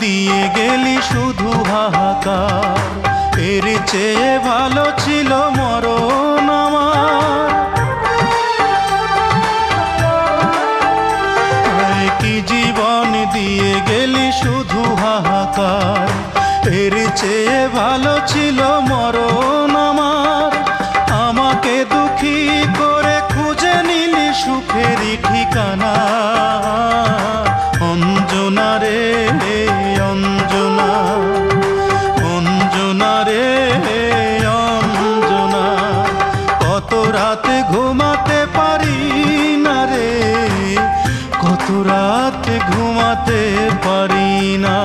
দিয়ে গেলি শুধু হাহাকার, এর চেয়ে ভালো ছিল মরণ আমার। কি জীবন দিয়ে গেলি শুধু হাহাকার, এর চেয়ে ভালো ছিল মরণ আমার। আমাকে দুঃখী করে খুঁজে নিলি সুখেরই ঠিকানা। অঞ্জনা রে অঞ্জনা, অঞ্জনা রে অঞ্জনা, কত রাতে ঘুমাতে পারি না রে, কত রাতে ঘুমাতে পারি না।